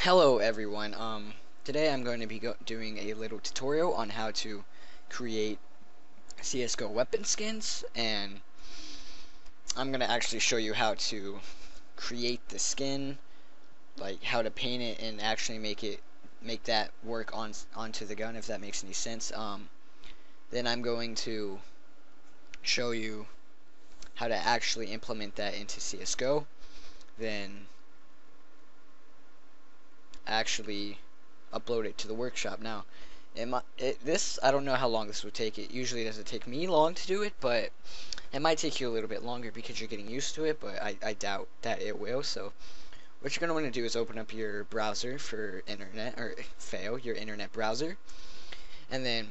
Hello everyone. Today I'm going to be doing a little tutorial on how to create CS:GO weapon skins, and I'm going to actually show you how to create the skin, like how to paint it and actually make that work onto the gun, if that makes any sense. Then I'm going to show you how to actually implement that into CS:GO. Then actually upload it to the workshop. Now, this, I don't know how long this would take. It usually doesn't take me long to do it, but it might take you a little bit longer because you're getting used to it, but I doubt that it will. So what you're going to want to do is open up your browser for internet, or fail, your internet browser, and then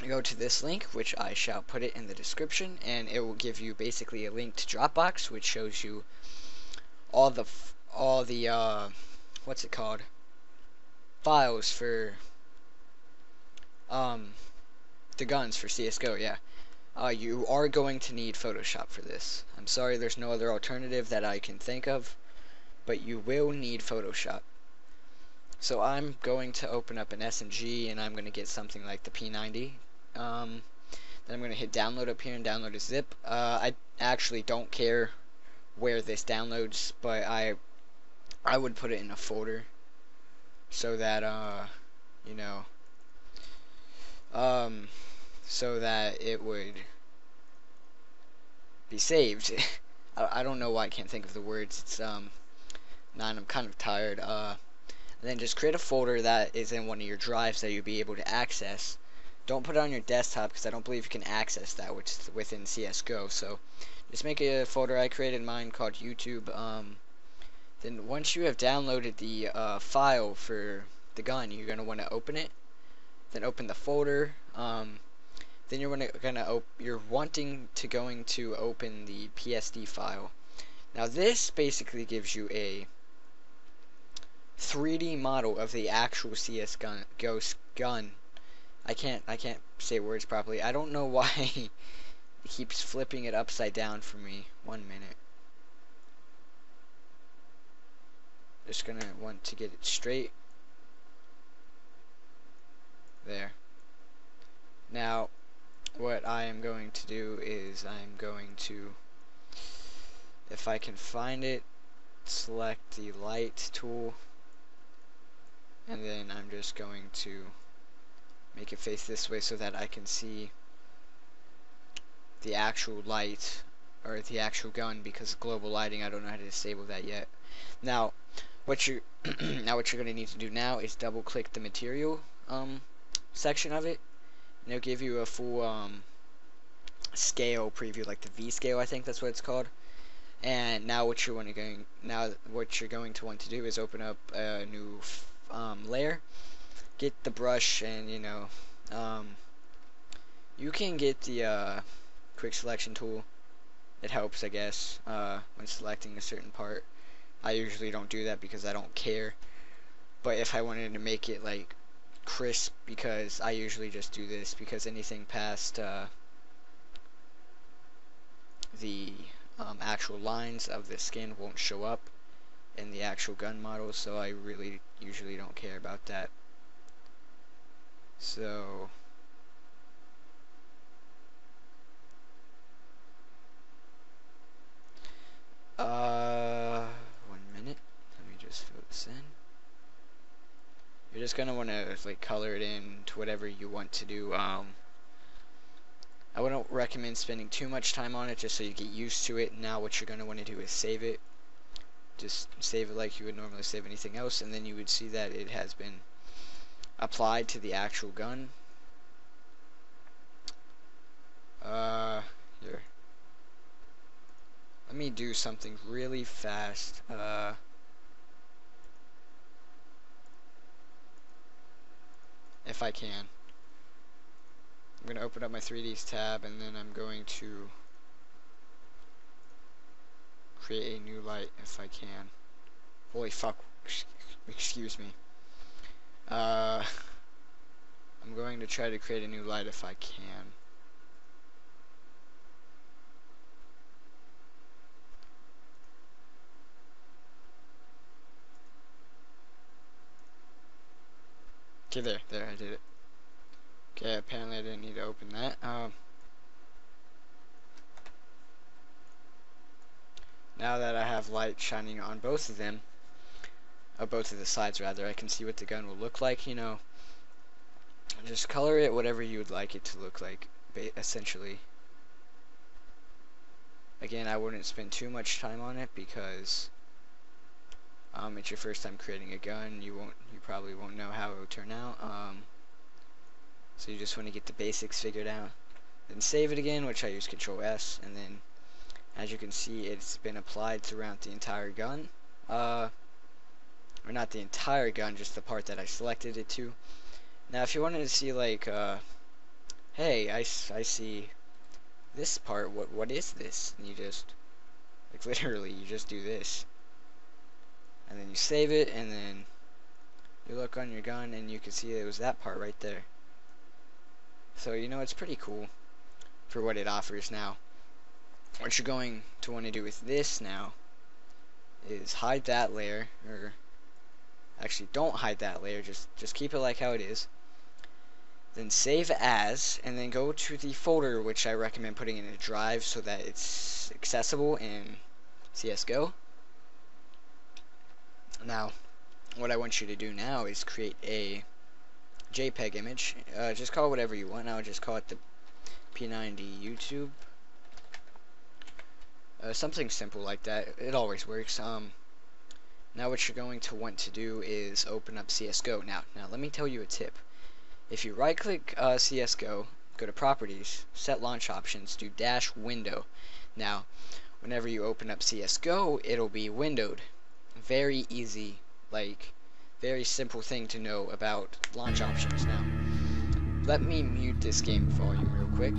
go to this link, which I shall put it in the description, and it will give you basically a link to Dropbox, which shows you all the what's it called, files for um the guns for CS:GO. Yeah. You are going to need Photoshop for this. I'm sorry, there's no other alternative that I can think of, but you will need Photoshop. So I'm going to open up an SMG, and I'm going to get something like the P90. Then I'm going to hit download up here and download a zip. I actually don't care where this downloads, but I would put it in a folder so that you know um so that it would be saved. I don't know why I can't think of the words. It's 9. I'm kind of tired. And then just create a folder that is in one of your drives that you'll be able to access. Don't put it on your desktop because I don't believe you can access that within CS:GO. So just make a folder. I created mine called YouTube. Then once you have downloaded the file for the gun, you're gonna want to open it. Then open the folder. Then you're wanting to open the PSD file. Now this basically gives you a 3D model of the actual CS Ghost gun. I can't say words properly. I don't know why it keeps flipping it upside down for me. 1 minute. Just gonna want to get it straight. There. Now what I am going to do is I'm going to, if I can find it, select the light tool, and then I'm just going to make it face this way so that I can see the actual light, or the actual gun, because global lighting, I don't know how to disable that yet. Now what you're what you're going to need to do now is double click the material section of it, and it'll give you a full scale preview, like the V scale, I think that's what it's called. And now what you're going to want to do is open up a new layer, get the brush, and you can get the quick selection tool. It helps, I guess, when selecting a certain part. I usually don't do that because I don't care, but if I wanted to make it like crisp, because I usually just do this, because anything past the actual lines of the skin won't show up in the actual gun model, so I really usually don't care about that. So uh 1 minute, let me just fill this in. You're just gonna want to like color it in to whatever you want to do. I wouldn't recommend spending too much time on it, just so you get used to it. Now what you're going to want to do is save it. Just save it like you would normally save anything else, and then you would see that it has been applied to the actual gun. Here. Let me do something really fast. If I can. I'm going to open up my 3Ds tab, and then I'm going to create a new light if I can. Holy fuck. Excuse me. I'm going to try to create a new light if I can. Okay, there, I did it. Okay, apparently I didn't need to open that. Now that I have light shining on both of them, both of the sides rather, I can see what the gun will look like, you know. Just color it whatever you would like it to look like, essentially. Again, I wouldn't spend too much time on it because it's your first time creating a gun. You probably won't know how it will turn out. So you just want to get the basics figured out. Then save it again, which I use Control S, and then as you can see, it's been applied throughout the entire gun. Or not the entire gun, just the part that I selected it to. Now, if you wanted to see like, hey, I see this part. What is this? And you just, like, literally, you just do this, and then you save it, and then you look on your gun, and you can see it was that part right there. So you know, it's pretty cool for what it offers. Now, what you're going to want to do with this now is hide that layer, or actually don't hide that layer, just keep it like how it is. Then save as, and then go to the folder, which I recommend putting in a drive so that it's accessible in CSGO. Now, what I want you to do now is create a JPEG image. Just call it whatever you want. I'll just call it the P90 YouTube. Something simple like that. It always works. Now what you're going to want to do is open up CSGO. Now let me tell you a tip. If you right click CSGO, go to properties, set launch options, do -window. Now, whenever you open up CSGO, it'll be windowed. Very easy, like, very simple thing to know about launch options. Now, let me mute this game volume real quick.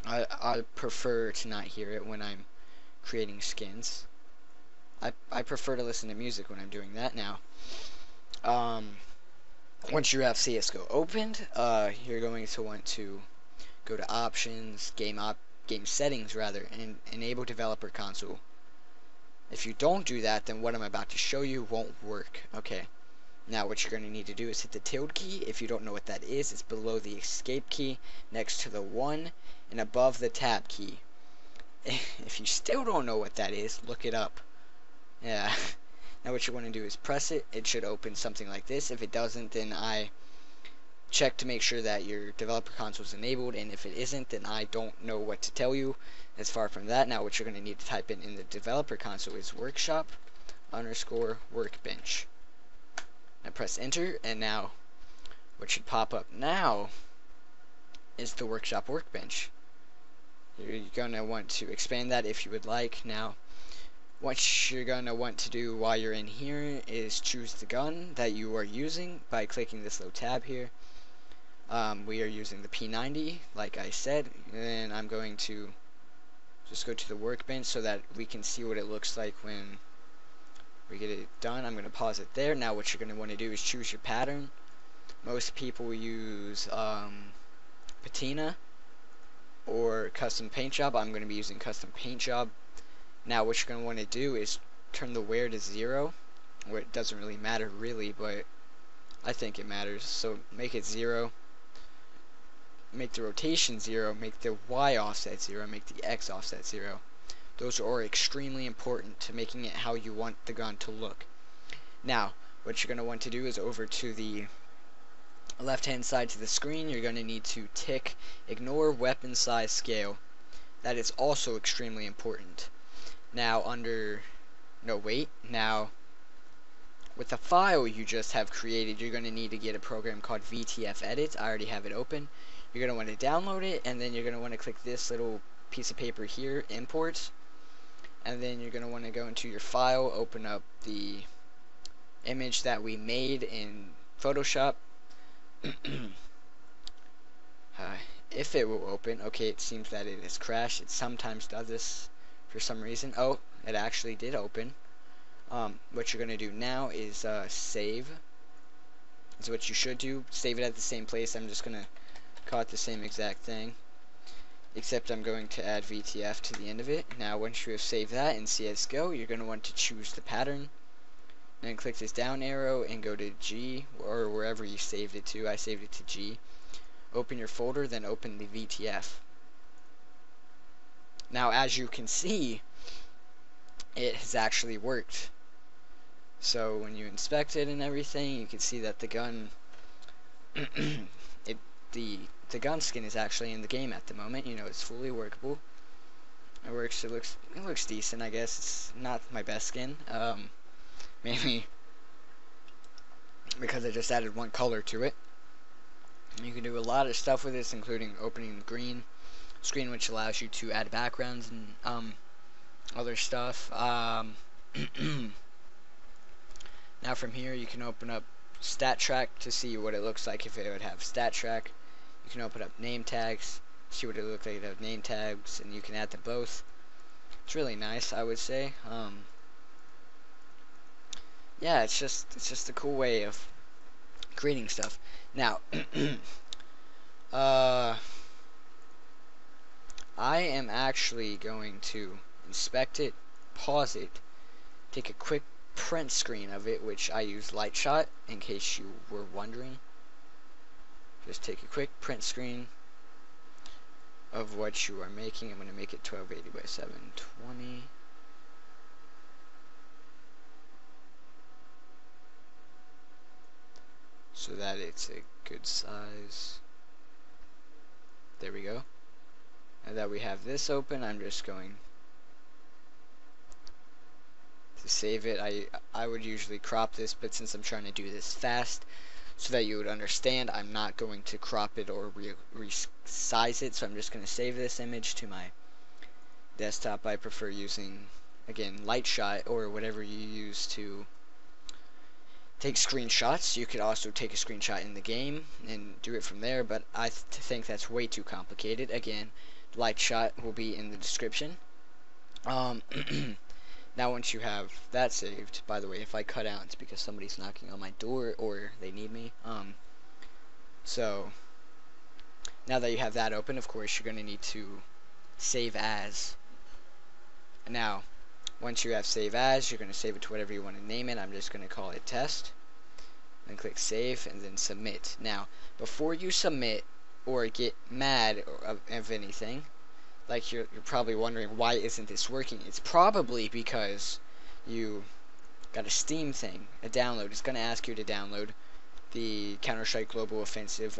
I prefer to not hear it when I'm creating skins. I prefer to listen to music when I'm doing that. Now, once you have CSGO opened, you're going to want to go to options, game settings rather, and enable developer console. If you don't do that, then what I'm about to show you won't work. Okay. Now what you're going to need to do is hit the tilde key. If you don't know what that is, it's below the escape key, next to the 1, and above the tab key. If you still don't know what that is, look it up. Yeah. Now what you want to do is press it. It should open something like this. If it doesn't, then I check to make sure that your developer console is enabled, and if it isn't, then I don't know what to tell you. As far from that, now what you're going to need to type in the developer console is workshop_workbench. Now press enter, and now what should pop up now is the workshop workbench. You're going to want to expand that if you would like. Now what you're going to want to do while you're in here is choose the gun that you are using by clicking this little tab here. We are using the P90, like I said, and I'm going to just go to the workbench so that we can see what it looks like when we get it done. I'm going to pause it there. Now what you're going to want to do is choose your pattern. Most people use patina or custom paint job. I'm going to be using custom paint job. Now what you're going to want to do is turn the wear to 0, where it doesn't really matter really, but I think it matters. So make it 0. Make the rotation 0, make the Y offset 0, make the X offset 0. Those are extremely important to making it how you want the gun to look. Now, what you're going to want to do is over to the left hand side to the screen, you're going to need to tick ignore weapon size scale. That is also extremely important. Now now with the file you just have created, you're going to need to get a program called VTF Edit. I already have it open. You're going to want to download it, and then you're going to want to click this little piece of paper here, import, and then you're going to want to go into your file, open up the image that we made in Photoshop. If it will open. Okay, it seems that it has crashed. It sometimes does this for some reason. Oh, it actually did open. What you're going to do now is save. Is what you should do. Save it at the same place. I'm just going to call it the same exact thing, except I'm going to add VTF to the end of it. Now once you have saved that in CSGO, you're going to want to choose the pattern. then click this down arrow and go to G, or wherever you saved it to. I saved it to G. Open your folder, then open the VTF. Now, as you can see, it has actually worked. So when you inspect it and everything, you can see that the gun, the gun skin is actually in the game at the moment. You know, it's fully workable. It works. It looks decent, I guess. It's not my best skin. Maybe because I just added one color to it. You can do a lot of stuff with this, including opening the green screen, which allows you to add backgrounds and other stuff. Now from here you can open up stat track to see what it looks like if it would have stat track. You can open up name tags, see what it looks like if it have name tags, and you can add them both. It's really nice, I would say. Yeah, it's just a cool way of creating stuff. Now, I am actually going to inspect it, pause it, take a quick print screen of it, which I use Lightshot, in case you were wondering. Just take a quick print screen of what you are making. I'm going to make it 1280 by 720. So that it's a good size. There we go. Now that we have this open, I'm just going to save it. I would usually crop this, but since I'm trying to do this fast so that you would understand, I'm not going to crop it or resize it, so I'm just going to save this image to my desktop. I prefer using, again, Lightshot or whatever you use to take screenshots. You could also take a screenshot in the game and do it from there, but I think that's way too complicated. Again, Lightshot will be in the description. Now once you have that saved, by the way, if I cut out, it's because somebody's knocking on my door or they need me. So now that you have that open, of course, you're going to need to save as. Now, once you have save as, you're going to save it to whatever you want to name it. I'm just going to call it test. Then click save and then submit. Now, before you submit or get mad of anything, like you're probably wondering, why isn't this working? It's probably because you got a Steam thing, a download. It's going to ask you to download the Counter-Strike Global Offensive,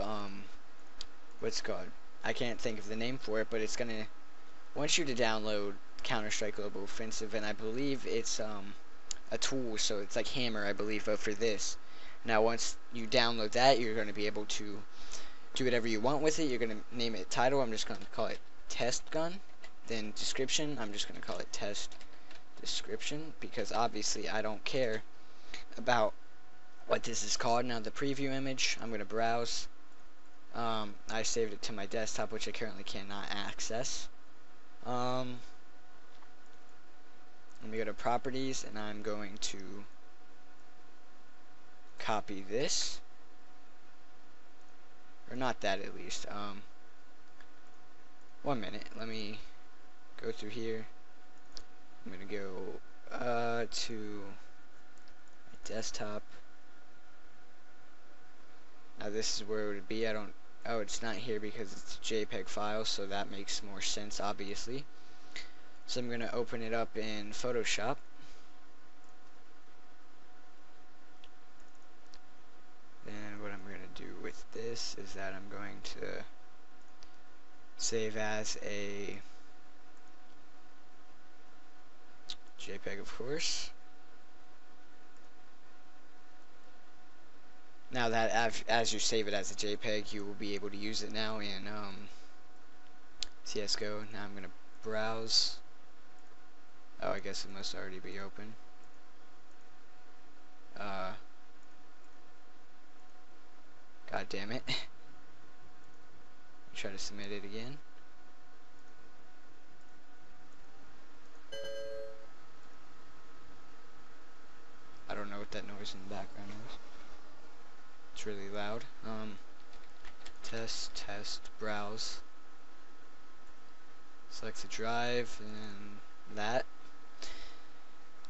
what's it called? I can't think of the name for it, but it's going to want you to download Counter-Strike Global Offensive, and I believe it's a tool, so it's like Hammer, I believe, but for this. Now once you download that, you're going to be able to do whatever you want with it. You're going to name it title. I'm just going to call it test gun. Then description, I'm just going to call it test description, because obviously I don't care about what this is called. Now the preview image, I'm going to browse. I saved it to my desktop, which I currently cannot access. Let me go to properties, and I'm going to copy this, or not that at least. 1 minute, let me go through here. I'm gonna go to my desktop. Now this is where it would be. Oh, it's not here because it's a JPEG file, so that makes more sense, obviously. So I'm going to open it up in Photoshop. Then what I'm going to do with this is that I'm going to save as a JPEG, of course. Now that as you save it as a JPEG, you will be able to use it now in CSGO. Now I'm going to browse. Oh, I guess it must already be open. God damn it. Try to submit it again. I don't know what that noise in the background is. It's really loud. Test, browse. Select the drive, and that.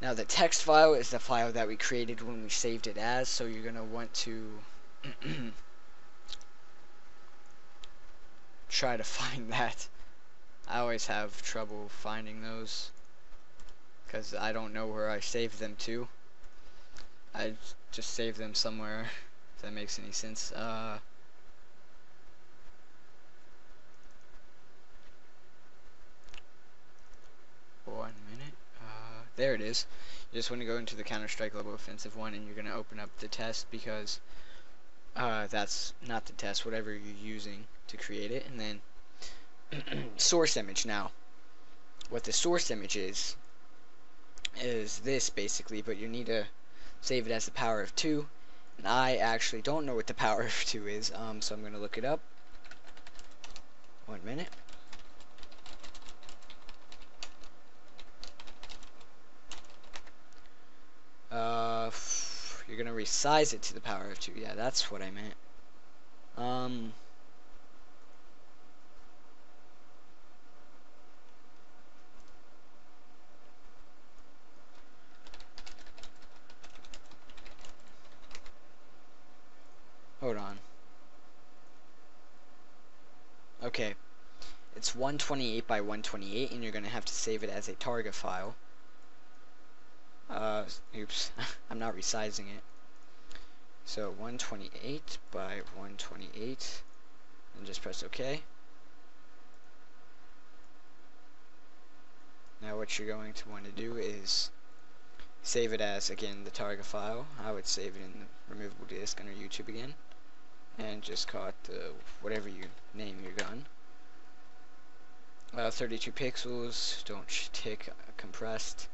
Now the text file is the file that we created when we saved it as, so you're going to want to try to find that. I always have trouble finding those because I don't know where I saved them to. I just saved them somewhere, if that makes any sense. 1 minute. There it is. You just want to go into the Counter-Strike Global Offensive one, and you're going to open up the test, because that's not the test, whatever you're using to create it. And then source image. Now, what the source image is this basically, but you need to save it as the power of 2. And I actually don't know what the power of 2 is, so I'm going to look it up. 1 minute. You're gonna resize it to the power of 2. Yeah, that's what I meant. Hold on. Okay. It's 128 by 128, and you're gonna have to save it as a target file. Oops. I'm not resizing it. So 128 by 128, and just press OK. Now what you're going to want to do is save it as, again, the target file. I would save it in the removable disk under YouTube again, and just call it whatever you name your gun. 32 pixels, don't tick compressed.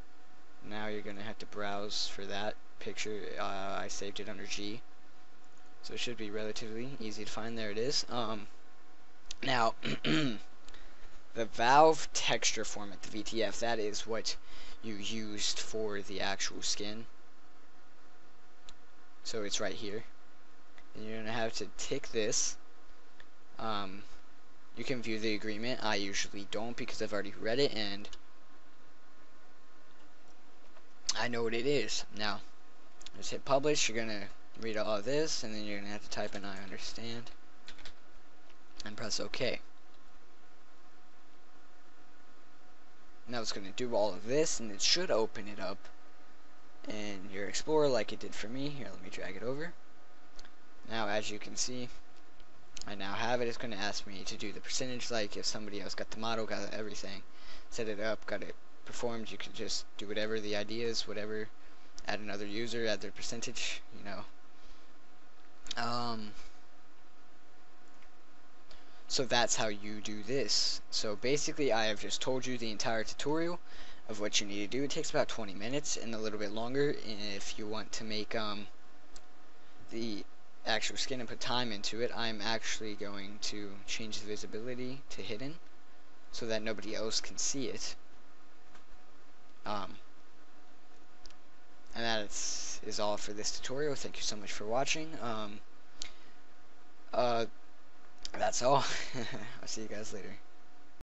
Now you're going to have to browse for that picture. I saved it under G, so it should be relatively easy to find. There it is. Now, the Valve texture format, the VTF, that is what you used for the actual skin. So it's right here. And you're going to have to tick this. You can view the agreement. I usually don't because I've already read it and I know what it is. Now, just hit publish. You're going to read all of this, and then you're going to have to type in I understand and press OK. Now it's going to do all of this, and it should open it up in your Explorer like it did for me. Here, let me drag it over. Now, as you can see, I now have it. It's going to ask me to do the percentage, like if somebody else got the model, got everything, set it up, got it performed. You can just do whatever the idea is, whatever, add another user, add their percentage, you know. So that's how you do this. So basically I have just told you the entire tutorial of what you need to do. It takes about 20 minutes and a little bit longer if you want to make the actual skin and put time into it. I'm actually going to change the visibility to hidden so that nobody else can see it. And that is all for this tutorial. Thank you so much for watching. That's all. I'll see you guys later.